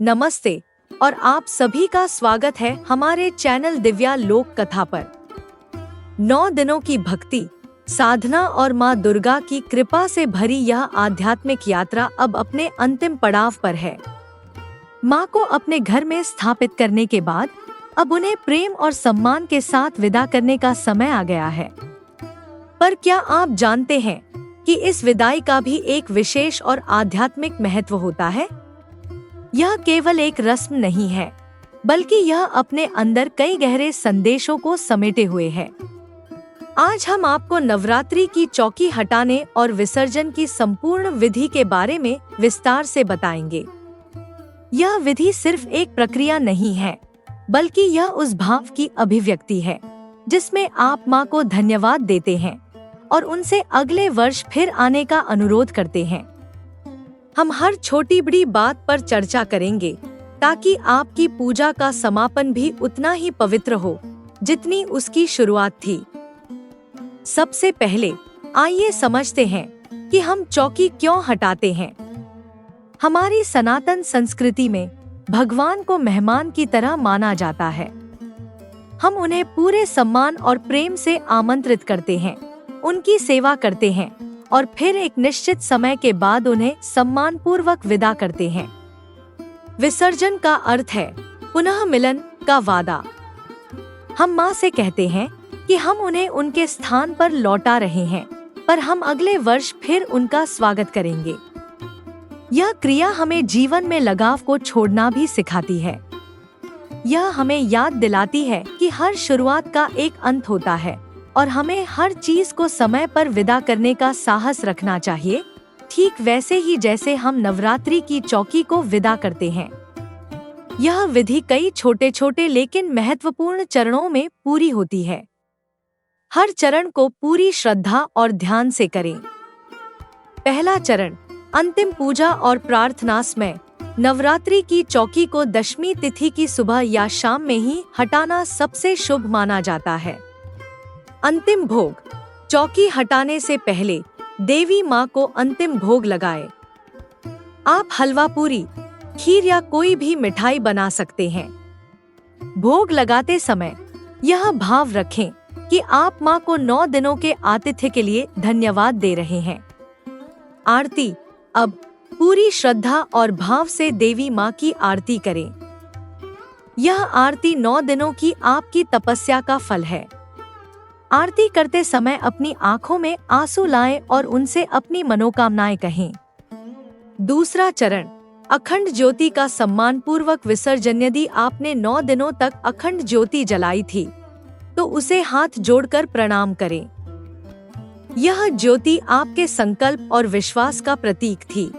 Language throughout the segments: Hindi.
नमस्ते और आप सभी का स्वागत है हमारे चैनल दिव्या लोक कथा पर। 9 दिनों की भक्ति, साधना और माँ दुर्गा की कृपा से भरी यह आध्यात्मिक यात्रा अब अपने अंतिम पड़ाव पर है। माँ को अपने घर में स्थापित करने के बाद अब उन्हें प्रेम और सम्मान के साथ विदा करने का समय आ गया है। पर क्या आप जानते हैं कि इस विदाई का भी एक विशेष और आध्यात्मिक महत्व होता है? यह केवल एक रस्म नहीं है, बल्कि यह अपने अंदर कई गहरे संदेशों को समेटे हुए है। आज हम आपको नवरात्रि की चौकी हटाने और विसर्जन की संपूर्ण विधि के बारे में विस्तार से बताएंगे। यह विधि सिर्फ एक प्रक्रिया नहीं है, बल्कि यह उस भाव की अभिव्यक्ति है जिसमें आप माँ को धन्यवाद देते हैं और उनसे अगले वर्ष फिर आने का अनुरोध करते हैं। हम हर छोटी बड़ी बात पर चर्चा करेंगे ताकि आपकी पूजा का समापन भी उतना ही पवित्र हो जितनी उसकी शुरुआत थी। सबसे पहले आइए समझते हैं कि हम चौकी क्यों हटाते हैं। हमारी सनातन संस्कृति में भगवान को मेहमान की तरह माना जाता है। हम उन्हें पूरे सम्मान और प्रेम से आमंत्रित करते हैं, उनकी सेवा करते हैं और फिर एक निश्चित समय के बाद उन्हें सम्मान पूर्वक विदा करते हैं। विसर्जन का अर्थ है पुनः मिलन का वादा। हम माँ से कहते हैं कि हम उन्हें उनके स्थान पर लौटा रहे हैं, पर हम अगले वर्ष फिर उनका स्वागत करेंगे। यह क्रिया हमें जीवन में लगाव को छोड़ना भी सिखाती है। यह हमें याद दिलाती है कि हर शुरुआत का एक अंत होता है और हमें हर चीज को समय पर विदा करने का साहस रखना चाहिए, ठीक वैसे ही जैसे हम नवरात्रि की चौकी को विदा करते हैं। यह विधि कई छोटे छोटे लेकिन महत्वपूर्ण चरणों में पूरी होती है। हर चरण को पूरी श्रद्धा और ध्यान से करें। पहला चरण, अंतिम पूजा और प्रार्थना समय। नवरात्रि की चौकी को दशमी तिथि की सुबह या शाम में ही हटाना सबसे शुभ माना जाता है। अंतिम भोग, चौकी हटाने से पहले देवी माँ को अंतिम भोग लगाए। आप हलवा पूरी, खीर या कोई भी मिठाई बना सकते हैं। भोग लगाते समय यह भाव रखें कि आप माँ को 9 दिनों के आतिथ्य के लिए धन्यवाद दे रहे हैं। आरती, अब पूरी श्रद्धा और भाव से देवी माँ की आरती करें। यह आरती 9 दिनों की आपकी तपस्या का फल है। आरती करते समय अपनी आंखों में आंसू लाएं और उनसे अपनी मनोकामनाएं कहें। दूसरा चरण, अखंड ज्योति का सम्मान पूर्वक विसर्जन। यदि आपने 9 दिनों तक अखंड ज्योति जलाई थी तो उसे हाथ जोड़कर प्रणाम करें। यह ज्योति आपके संकल्प और विश्वास का प्रतीक थी।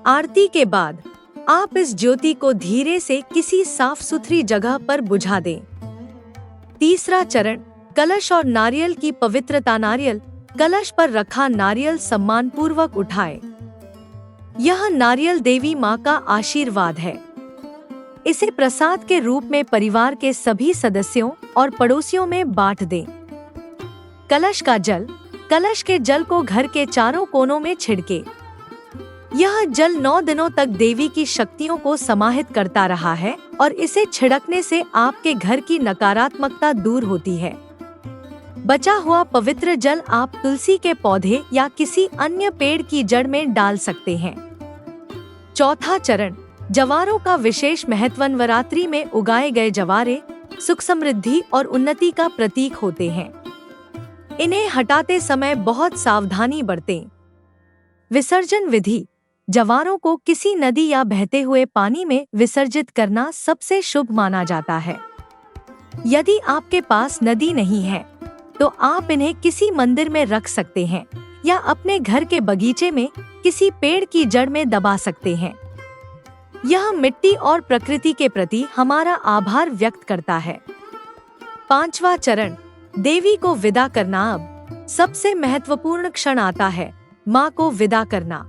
आरती के बाद आप इस ज्योति को धीरे से किसी साफ सुथरी जगह पर बुझा दें। तीसरा चरण, कलश और नारियल की पवित्रता। नारियल, कलश पर रखा नारियल सम्मान पूर्वक उठाए। यह नारियल देवी माँ का आशीर्वाद है। इसे प्रसाद के रूप में परिवार के सभी सदस्यों और पड़ोसियों में बांट दें। कलश का जल, कलश के जल को घर के चारों कोनों में छिड़के। यह जल 9 दिनों तक देवी की शक्तियों को समाहित करता रहा है और इसे छिड़कने से आपके घर की नकारात्मकता दूर होती है। बचा हुआ पवित्र जल आप तुलसी के पौधे या किसी अन्य पेड़ की जड़ में डाल सकते हैं। चौथा चरण, जवारों का विशेष महत्व। नवरात्रि में उगाए गए जवारे सुख समृद्धि और उन्नति का प्रतीक होते हैं। इन्हें हटाते समय बहुत सावधानी बरतें। विसर्जन विधि, जवारों को किसी नदी या बहते हुए पानी में विसर्जित करना सबसे शुभ माना जाता है। यदि आपके पास नदी नहीं है तो आप इन्हें किसी मंदिर में रख सकते हैं या अपने घर के बगीचे में किसी पेड़ की जड़ में दबा सकते हैं। यह मिट्टी और प्रकृति के प्रति हमारा आभार व्यक्त करता है। पांचवा चरण, देवी को विदा करना। अब सबसे महत्वपूर्ण क्षण आता है, माँ को विदा करना।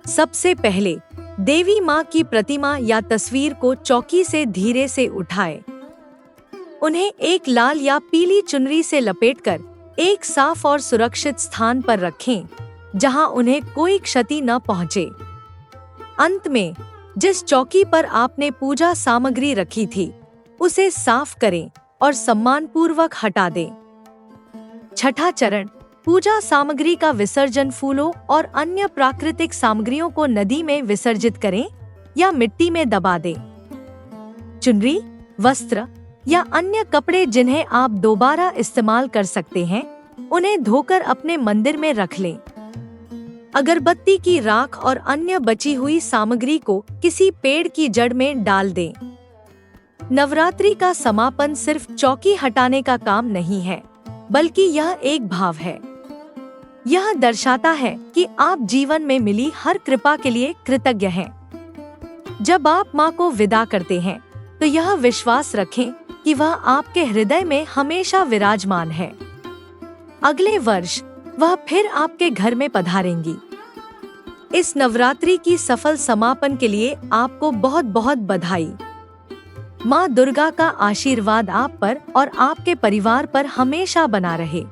सबसे पहले देवी माँ की प्रतिमा या तस्वीर को चौकी से धीरे से उठाए। उन्हें एक लाल या पीली चुनरी से लपेटकर एक साफ और सुरक्षित स्थान पर रखें, जहां उन्हें कोई क्षति न पहुंचे। अंत में जिस चौकी पर आपने पूजा सामग्री रखी थी उसे साफ करें और सम्मानपूर्वक हटा दें। छठा चरण, पूजा सामग्री का विसर्जन। फूलों और अन्य प्राकृतिक सामग्रियों को नदी में विसर्जित करें या मिट्टी में दबा दें। चुनरी, वस्त्र या अन्य कपड़े जिन्हें आप दोबारा इस्तेमाल कर सकते हैं, उन्हें धोकर अपने मंदिर में रख लें। अगरबत्ती की राख और अन्य बची हुई सामग्री को किसी पेड़ की जड़ में डाल दें। नवरात्रि का समापन सिर्फ चौकी हटाने का काम नहीं है, बल्कि यह एक भाव है। यह दर्शाता है कि आप जीवन में मिली हर कृपा के लिए कृतज्ञ हैं। जब आप माँ को विदा करते हैं, तो यह विश्वास रखें कि वह आपके हृदय में हमेशा विराजमान है। अगले वर्ष वह फिर आपके घर में पधारेंगी। इस नवरात्रि की सफल समापन के लिए आपको बहुत बहुत बधाई। माँ दुर्गा का आशीर्वाद आप पर और आपके परिवार पर हमेशा बना रहे।